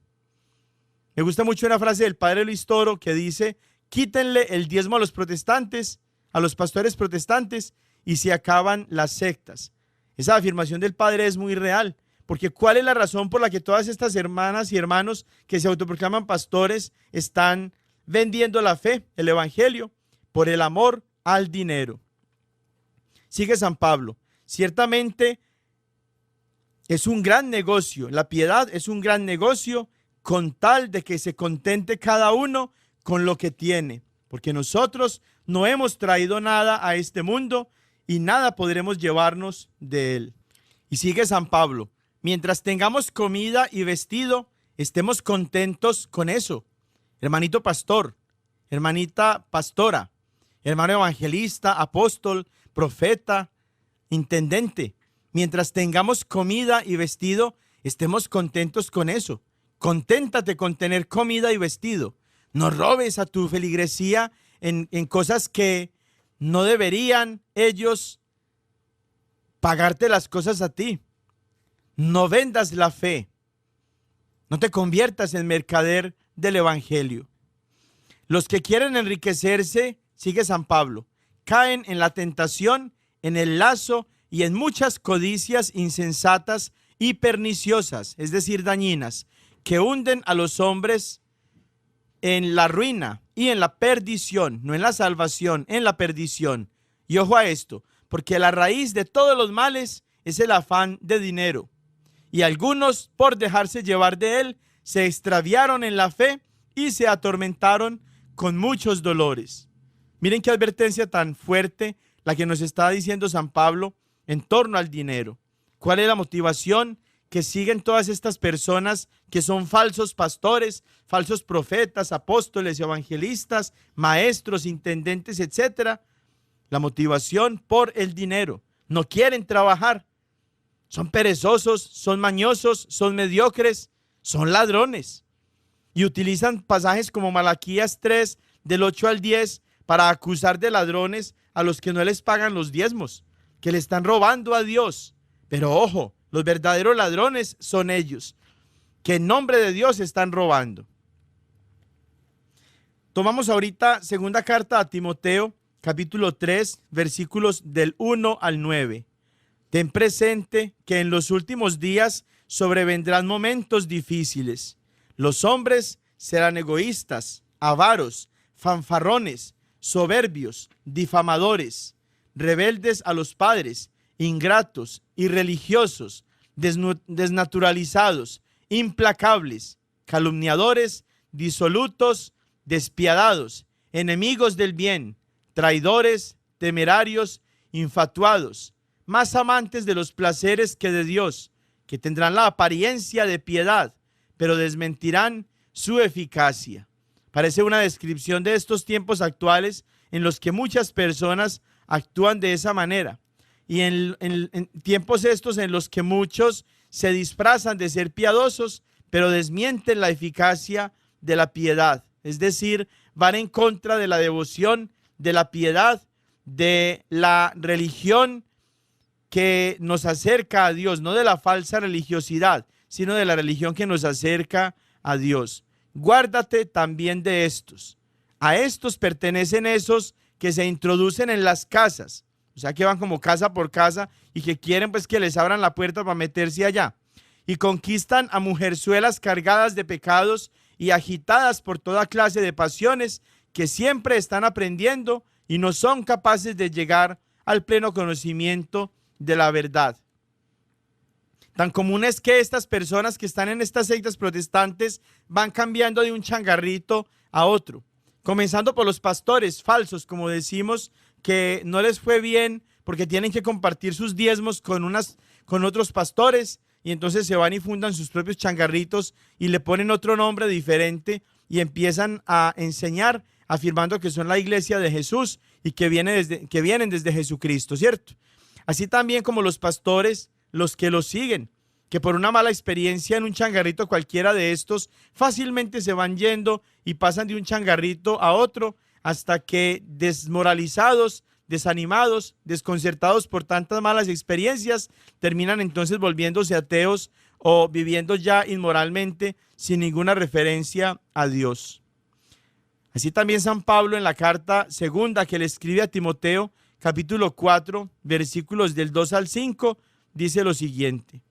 Me gusta mucho una frase del padre Luis Toro que dice: quítenle el diezmo a los protestantes, a los pastores protestantes, y se acaban las sectas. Esa afirmación del padre es muy real, porque ¿cuál es la razón por la que todas estas hermanas y hermanos que se autoproclaman pastores están vendiendo la fe, el evangelio? Por el amor al dinero. Sigue San Pablo: ciertamente es un gran negocio, la piedad es un gran negocio, con tal de que se contente cada uno con lo que tiene, porque nosotros no hemos traído nada a este mundo y nada podremos llevarnos de él. Y sigue San Pablo: mientras tengamos comida y vestido, estemos contentos con eso. Hermanito pastor, hermanita pastora, hermano evangelista, apóstol, profeta, intendente, mientras tengamos comida y vestido, estemos contentos con eso. Conténtate con tener comida y vestido. No robes a tu feligresía en cosas que no deberían ellos pagarte las cosas a ti. No vendas la fe. No te conviertas en mercader del evangelio. Los que quieren enriquecerse, sigue San Pablo, caen en la tentación, en el lazo y en muchas codicias insensatas y perniciosas, es decir, dañinas, que hunden a los hombres en la ruina y en la perdición, no en la salvación, en la perdición. Y ojo a esto, porque la raíz de todos los males es el afán de dinero. Y algunos, por dejarse llevar de él, se extraviaron en la fe y se atormentaron con muchos dolores. Miren qué advertencia tan fuerte la que nos está diciendo San Pablo en torno al dinero. ¿Cuál es la motivación que siguen todas estas personas que son falsos pastores, falsos profetas, apóstoles, evangelistas, maestros, intendentes, etcétera? La motivación por el dinero. No quieren trabajar. Son perezosos, son mañosos, son mediocres, son ladrones. Y utilizan pasajes como Malaquías 3, del 8 al 10, para acusar de ladrones a los que no les pagan los diezmos, que le están robando a Dios. Pero ojo, los verdaderos ladrones son ellos, que en nombre de Dios están robando. Tomamos ahorita segunda carta a Timoteo, capítulo 3, versículos del 1 al 9. Ten presente que en los últimos días sobrevendrán momentos difíciles. Los hombres serán egoístas, avaros, fanfarrones, soberbios, difamadores, rebeldes a los padres, ingratos, irreligiosos, desnaturalizados, implacables, calumniadores, disolutos, despiadados, enemigos del bien, traidores, temerarios, infatuados, más amantes de los placeres que de Dios, que tendrán la apariencia de piedad, pero desmentirán su eficacia. Parece una descripción de estos tiempos actuales en los que muchas personas actúan de esa manera. Y en tiempos estos en los que muchos se disfrazan de ser piadosos, pero desmienten la eficacia de la piedad. Es decir, van en contra de la devoción, de la piedad, de la religión que nos acerca a Dios, no de la falsa religiosidad, sino de la religión que nos acerca a Dios. Guárdate también de estos. A estos pertenecen esos que se introducen en las casas, o sea que van como casa por casa y que quieren pues que les abran la puerta para meterse allá, y conquistan a mujerzuelas cargadas de pecados y agitadas por toda clase de pasiones, que siempre están aprendiendo y no son capaces de llegar al pleno conocimiento de la verdad. Tan común es que estas personas que están en estas sectas protestantes van cambiando de un changarrito a otro, comenzando por los pastores falsos, como decimos, que no les fue bien porque tienen que compartir sus diezmos con otros pastores, y entonces se van y fundan sus propios changarritos y le ponen otro nombre diferente y empiezan a enseñar afirmando que son la iglesia de Jesús y que vienen desde Jesucristo, ¿cierto? Así también como los pastores, los que los siguen, que por una mala experiencia en un changarrito cualquiera de estos, fácilmente se van yendo y pasan de un changarrito a otro hasta que desmoralizados, desanimados, desconcertados por tantas malas experiencias, terminan entonces volviéndose ateos o viviendo ya inmoralmente sin ninguna referencia a Dios. Así también San Pablo en la carta segunda que le escribe a Timoteo, capítulo 4, versículos del 2 al 5, dice lo siguiente: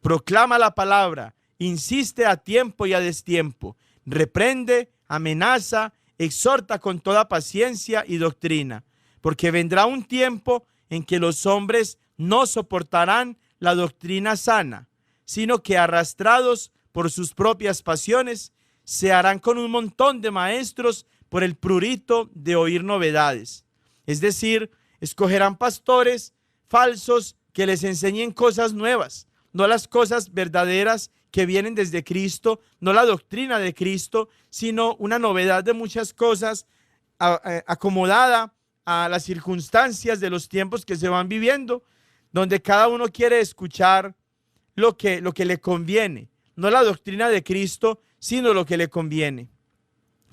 proclama la palabra, insiste a tiempo y a destiempo, reprende, amenaza, exhorta con toda paciencia y doctrina, porque vendrá un tiempo en que los hombres no soportarán la doctrina sana, sino que arrastrados por sus propias pasiones, se harán con un montón de maestros por el prurito de oír novedades. Es decir, escogerán pastores falsos que les enseñen cosas nuevas, no las cosas verdaderas que vienen desde Cristo, no la doctrina de Cristo, sino una novedad de muchas cosas acomodada a las circunstancias de los tiempos que se van viviendo, donde cada uno quiere escuchar lo que le conviene, no la doctrina de Cristo, sino lo que le conviene.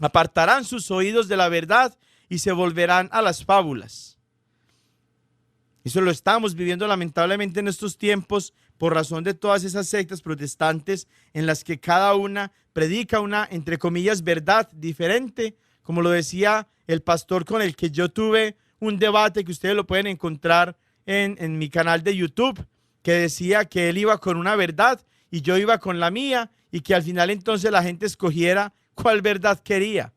Apartarán sus oídos de la verdad y se volverán a las fábulas. Eso lo estamos viviendo lamentablemente en estos tiempos por razón de todas esas sectas protestantes en las que cada una predica una, entre comillas, verdad diferente, como lo decía el pastor con el que yo tuve un debate que ustedes lo pueden encontrar en mi canal de YouTube, que decía que él iba con una verdad y yo iba con la mía y que al final entonces la gente escogiera cuál verdad quería.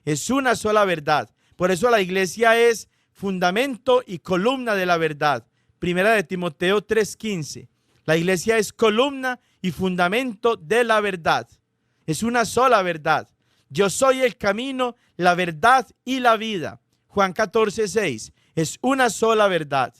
Es una sola verdad. Por eso la iglesia es fundamento y columna de la verdad. Primera de Timoteo 3:15. La iglesia es columna y fundamento de la verdad. Es una sola verdad. Yo soy el camino, la verdad y la vida. Juan 14:6. Es una sola verdad.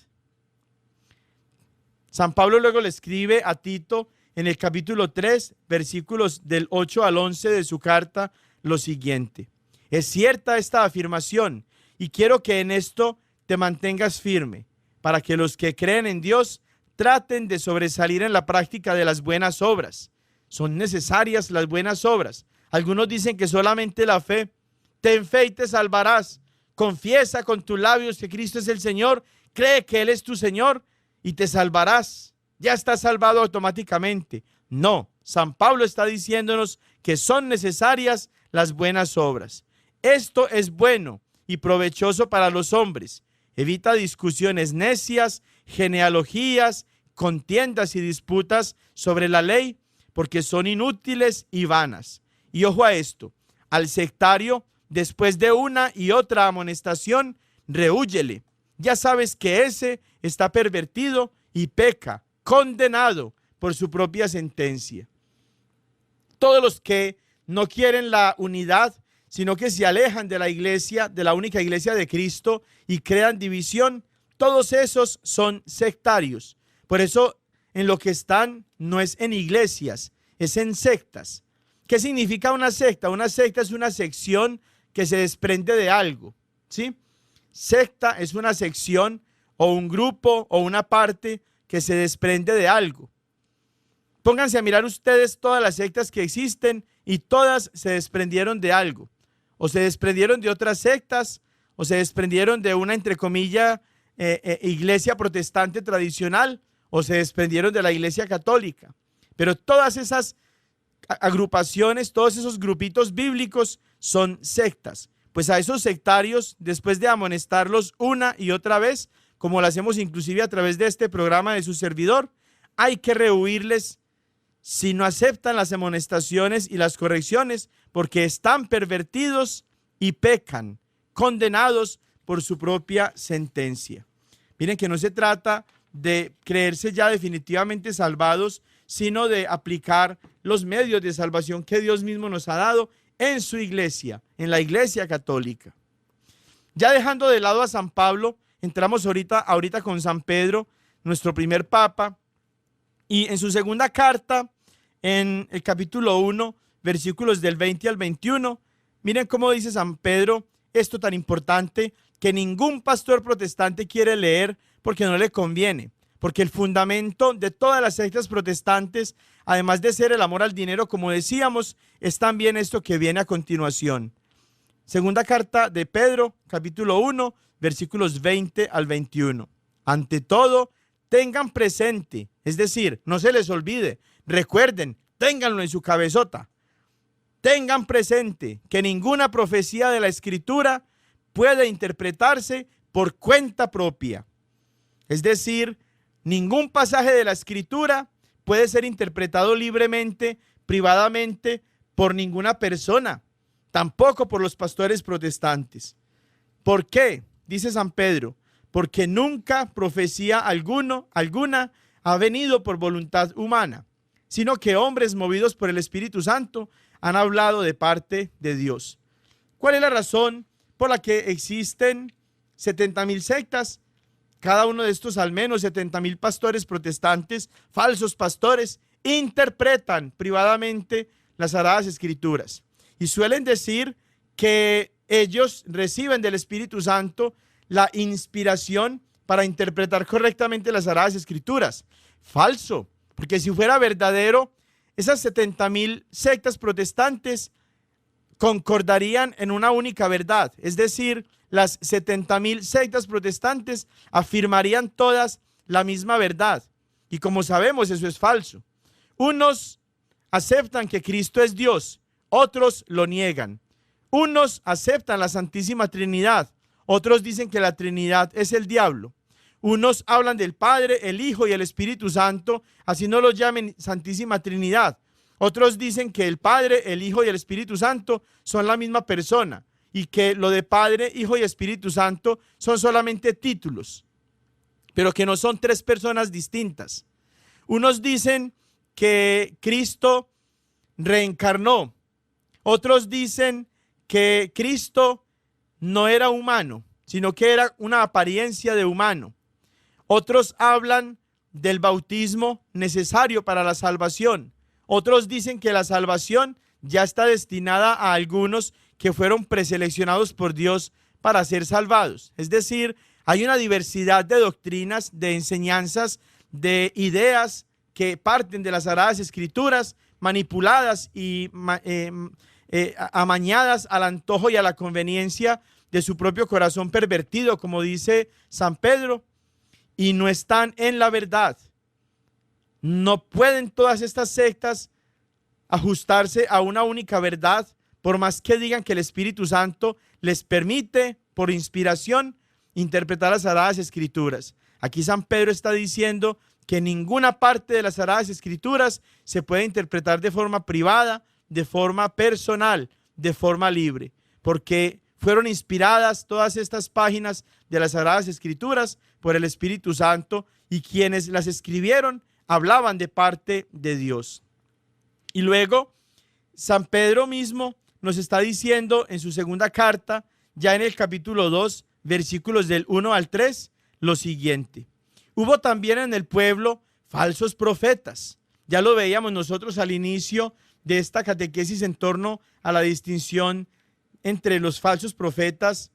San Pablo luego le escribe a Tito en el capítulo 3, versículos del 8 al 11 de su carta, lo siguiente: es cierta esta afirmación y quiero que en esto te mantengas firme, para que los que creen en Dios traten de sobresalir en la práctica de las buenas obras. Son necesarias las buenas obras. Algunos dicen que solamente la fe. Ten fe y te salvarás. Confiesa con tus labios que Cristo es el Señor. Cree que Él es tu Señor y te salvarás. Ya estás salvado automáticamente. No, San Pablo está diciéndonos que son necesarias las buenas obras. Esto es bueno y provechoso para los hombres. Evita discusiones necias, genealogías, contiendas y disputas sobre la ley, porque son inútiles y vanas. Y ojo a esto: al sectario, después de una y otra amonestación, rehúyele. Ya sabes que ese está pervertido y peca, condenado por su propia sentencia. Todos los que no quieren la unidad, sino que se alejan de la iglesia, de la única iglesia de Cristo, y crean división, todos esos son sectarios. Por eso en lo que están no es en iglesias, es en sectas. ¿Qué significa una secta? Una secta es una sección que se desprende de algo, ¿sí? Secta es una sección o un grupo o una parte que se desprende de algo. Pónganse a mirar ustedes todas las sectas que existen y todas se desprendieron de algo. O se desprendieron de otras sectas, o se desprendieron de una, entre comillas, iglesia protestante tradicional, o se desprendieron de la iglesia católica. Pero todas esas agrupaciones, todos esos grupitos bíblicos son sectas. Pues a esos sectarios, después de amonestarlos una y otra vez, como lo hacemos inclusive a través de este programa de su servidor, hay que rehuirles si no aceptan las amonestaciones y las correcciones, porque están pervertidos y pecan, condenados por su propia sentencia. Miren que no se trata de creerse ya definitivamente salvados, sino de aplicar los medios de salvación que Dios mismo nos ha dado en su iglesia, en la iglesia católica. Ya dejando de lado a San Pablo, entramos ahorita con San Pedro, nuestro primer papa, y en su segunda carta, en el capítulo 1, versículos del 20 al 21, miren cómo dice San Pedro esto tan importante que ningún pastor protestante quiere leer porque no le conviene. Porque el fundamento de todas las sectas protestantes, además de ser el amor al dinero, como decíamos, es también esto que viene a continuación. Segunda carta de Pedro, capítulo 1, versículos 20 al 21. Ante todo, tengan presente, es decir, no se les olvide, recuerden, ténganlo en su cabezota. Tengan presente que ninguna profecía de la Escritura puede interpretarse por cuenta propia. Es decir, ningún pasaje de la Escritura puede ser interpretado libremente, privadamente, por ninguna persona, tampoco por los pastores protestantes. ¿Por qué? Dice San Pedro, porque nunca profecía alguna ha venido por voluntad humana, sino que hombres movidos por el Espíritu Santo han hablado de parte de Dios. ¿Cuál es la razón por la que existen 70,000 sectas? Cada uno de estos, al menos 70,000 pastores protestantes, falsos pastores, interpretan privadamente las Sagradas Escrituras y suelen decir que ellos reciben del Espíritu Santo la inspiración para interpretar correctamente las Sagradas Escrituras. Falso, porque si fuera verdadero, esas 70,000 sectas protestantes concordarían en una única verdad, es decir, las 70,000 sectas protestantes afirmarían todas la misma verdad. Y como sabemos, eso es falso. Unos aceptan que Cristo es Dios, otros lo niegan. Unos aceptan la Santísima Trinidad, otros dicen que la Trinidad es el diablo. Unos hablan del Padre, el Hijo y el Espíritu Santo, así no lo llamen Santísima Trinidad. Otros dicen que el Padre, el Hijo y el Espíritu Santo son la misma persona y que lo de Padre, Hijo y Espíritu Santo son solamente títulos, pero que no son tres personas distintas. Unos dicen que Cristo reencarnó. Otros dicen que Cristo no era humano, sino que era una apariencia de humano. Otros hablan del bautismo necesario para la salvación. Otros dicen que la salvación ya está destinada a algunos que fueron preseleccionados por Dios para ser salvados. Es decir, hay una diversidad de doctrinas, de enseñanzas, de ideas que parten de las Sagradas Escrituras, manipuladas y amañadas al antojo y a la conveniencia de su propio corazón pervertido, como dice San Pedro, y no están en la verdad. No pueden todas estas sectas ajustarse a una única verdad, por más que digan que el Espíritu Santo les permite, por inspiración, interpretar las Sagradas Escrituras. Aquí San Pedro está diciendo que ninguna parte de las Sagradas Escrituras se puede interpretar de forma privada, de forma personal, de forma libre, porque fueron inspiradas todas estas páginas de las Sagradas Escrituras por el Espíritu Santo, y quienes las escribieron hablaban de parte de Dios. Y luego San Pedro mismo nos está diciendo en su segunda carta, ya en el capítulo 2, versículos del 1 al 3, lo siguiente: hubo también en el pueblo falsos profetas. Ya lo veíamos nosotros al inicio de esta catequesis en torno a la distinción entre los falsos profetas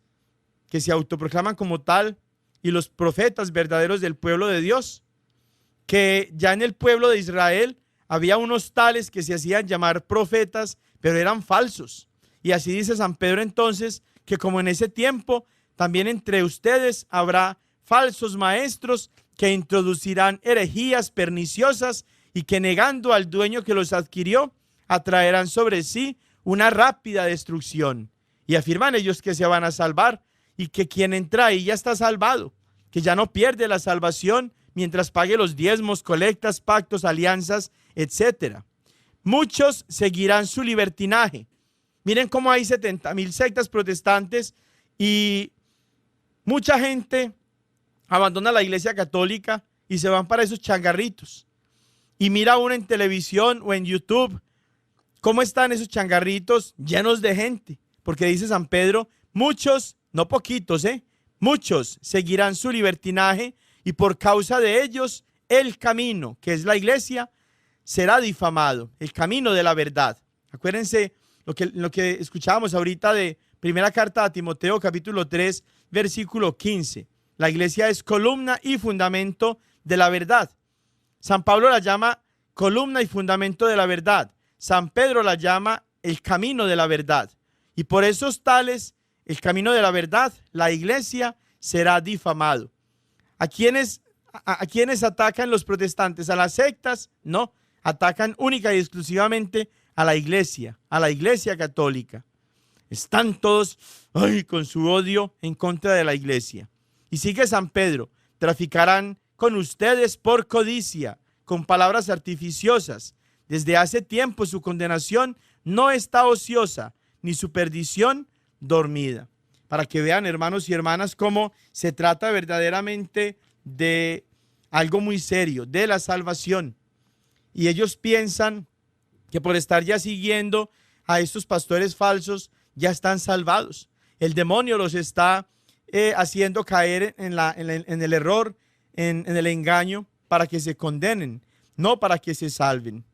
que se autoproclaman como tal y los profetas verdaderos del pueblo de Dios, que ya en el pueblo de Israel había unos tales que se hacían llamar profetas, pero eran falsos. Y así dice San Pedro entonces, que como en ese tiempo, también entre ustedes habrá falsos maestros que introducirán herejías perniciosas y que, negando al dueño que los adquirió, atraerán sobre sí una rápida destrucción. Y afirman ellos que se van a salvar y que quien entra ahí ya está salvado, que ya no pierde la salvación mientras pague los diezmos, colectas, pactos, alianzas, etc. Muchos seguirán su libertinaje. Miren cómo hay 70,000 sectas protestantes y mucha gente abandona la Iglesia Católica y se van para esos changarritos. Y mira uno en televisión o en YouTube cómo están esos changarritos llenos de gente. Porque dice San Pedro, muchos, no poquitos, muchos seguirán su libertinaje, y por causa de ellos el camino, que es la Iglesia, será difamado, el camino de la verdad. Acuérdense lo que escuchábamos ahorita de primera carta a Timoteo, capítulo 3, versículo 15. La Iglesia es columna y fundamento de la verdad. San Pablo la llama columna y fundamento de la verdad. San Pedro la llama el camino de la verdad. y por esos tales el camino de la verdad, la iglesia, será difamado. ¿A quiénes atacan los protestantes? ¿A las sectas? No, atacan única y exclusivamente a la iglesia católica. Están todos con su odio en contra de la iglesia. Y sigue San Pedro: traficarán con ustedes por codicia, con palabras artificiosas. Desde hace tiempo su condenación no está ociosa, ni su perdición dormida. Para que vean, hermanos y hermanas, cómo se trata verdaderamente de algo muy serio, de la salvación. Y ellos piensan que por estar ya siguiendo a estos pastores falsos ya están salvados. El demonio los está haciendo caer en el error, en el engaño, para que se condenen, no para que se salven.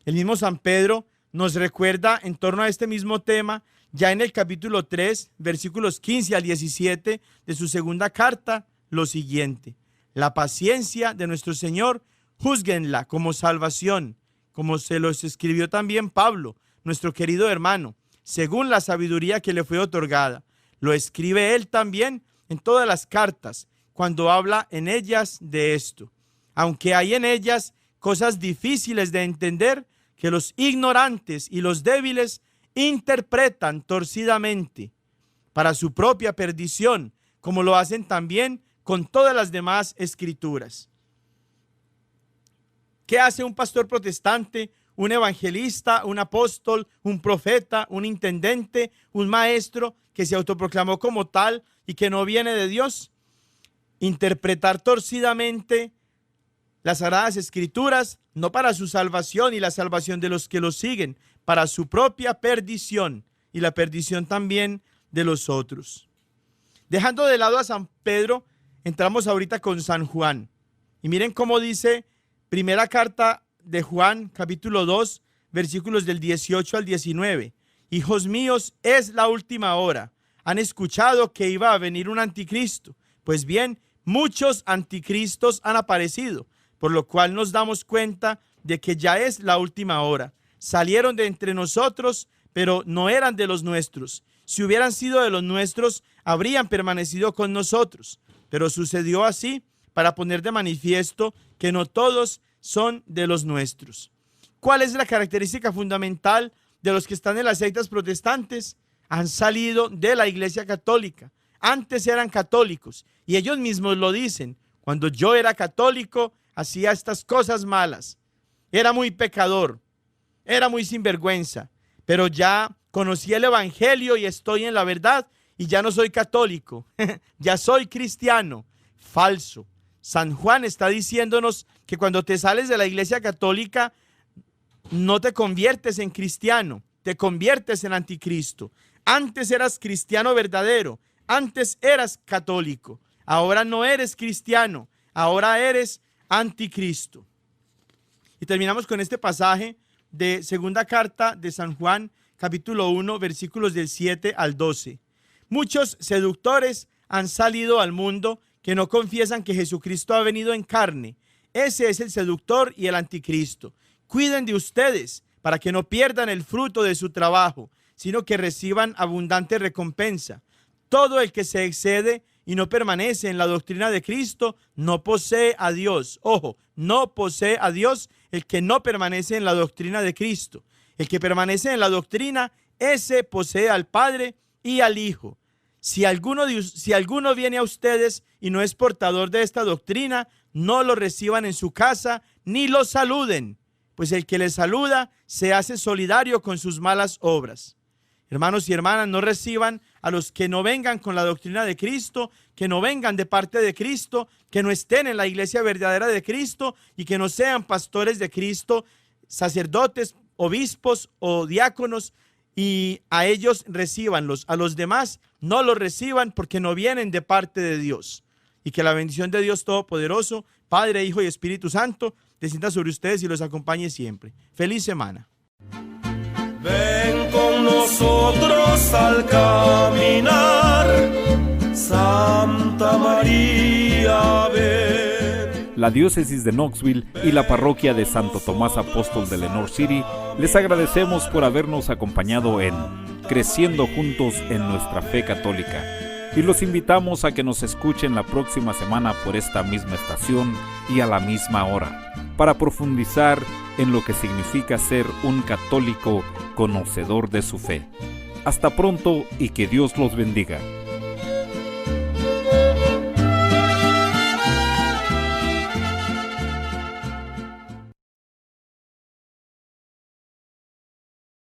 El mismo San Pedro nos recuerda en torno a este mismo tema, ya en el capítulo 3, versículos 15 al 17 de su segunda carta, lo siguiente: la paciencia de nuestro Señor, júzguenla como salvación, como se los escribió también Pablo, nuestro querido hermano, según la sabiduría que le fue otorgada. Lo escribe él también en todas las cartas, cuando habla en ellas de esto. Aunque hay en ellas cosas difíciles de entender, que los ignorantes y los débiles interpretan torcidamente para su propia perdición, como lo hacen también con todas las demás escrituras. ¿Qué hace un pastor protestante, un evangelista, un apóstol, un profeta, un intendente, un maestro que se autoproclamó como tal y que no viene de Dios? Interpretar torcidamente las sagradas escrituras, no para su salvación y la salvación de los que los siguen, para su propia perdición y la perdición también de los otros. Dejando de lado a San Pedro, entramos ahorita con San Juan. Y miren cómo dice primera carta de Juan, capítulo 2, versículos del 18 al 19. Hijos míos, es la última hora. Han escuchado que iba a venir un anticristo. Pues bien, muchos anticristos han aparecido, por lo cual nos damos cuenta de que ya es la última hora. Salieron de entre nosotros, pero no eran de los nuestros. Si hubieran sido de los nuestros, habrían permanecido con nosotros. Pero sucedió así para poner de manifiesto que no todos son de los nuestros. ¿Cuál es la característica fundamental de los que están en las sectas protestantes? Han salido de la iglesia católica. Antes eran católicos y ellos mismos lo dicen. Cuando yo era católico, hacía estas cosas malas. Era muy pecador. Era muy sinvergüenza. Pero ya conocí el evangelio y estoy en la verdad y ya no soy católico. Ya soy cristiano. Falso. San Juan está diciéndonos que cuando te sales de la iglesia católica, no te conviertes en cristiano, te conviertes en anticristo. Antes eras cristiano verdadero, antes eras católico, ahora no eres cristiano, ahora eres anticristo. Y terminamos con este pasaje de segunda carta de San Juan, capítulo 1, versículos del 7 al 12. Muchos seductores han salido al mundo que no confiesan que Jesucristo ha venido en carne. Ese es el seductor y el anticristo. Cuiden de ustedes para que no pierdan el fruto de su trabajo, sino que reciban abundante recompensa. Todo el que se excede y no permanece en la doctrina de Cristo no posee a Dios. Ojo, no posee a Dios el que no permanece en la doctrina de Cristo. El que permanece en la doctrina, ese posee al Padre y al Hijo. Si alguno viene a ustedes y no es portador de esta doctrina, no lo reciban en su casa ni lo saluden, pues el que le saluda se hace solidario con sus malas obras. Hermanos y hermanas, no reciban a los que no vengan con la doctrina de Cristo, que no vengan de parte de Cristo, que no estén en la iglesia verdadera de Cristo y que no sean pastores de Cristo, sacerdotes, obispos o diáconos, y a ellos recíbanlos. A los demás no los reciban porque no vienen de parte de Dios. Y que la bendición de Dios Todopoderoso, Padre, Hijo y Espíritu Santo, descienda sobre ustedes y los acompañe siempre. Feliz semana. Ven con nosotros al caminar, Santa María, ven. la Diócesis de Knoxville y la Parroquia de Santo Tomás Apóstol de Lenoir City, les agradecemos por habernos acompañado en Creciendo Juntos en Nuestra Fe Católica. Y los invitamos a que nos escuchen la próxima semana por esta misma estación y a la misma hora, para profundizar en lo que significa ser un católico conocedor de su fe. Hasta pronto y que Dios los bendiga.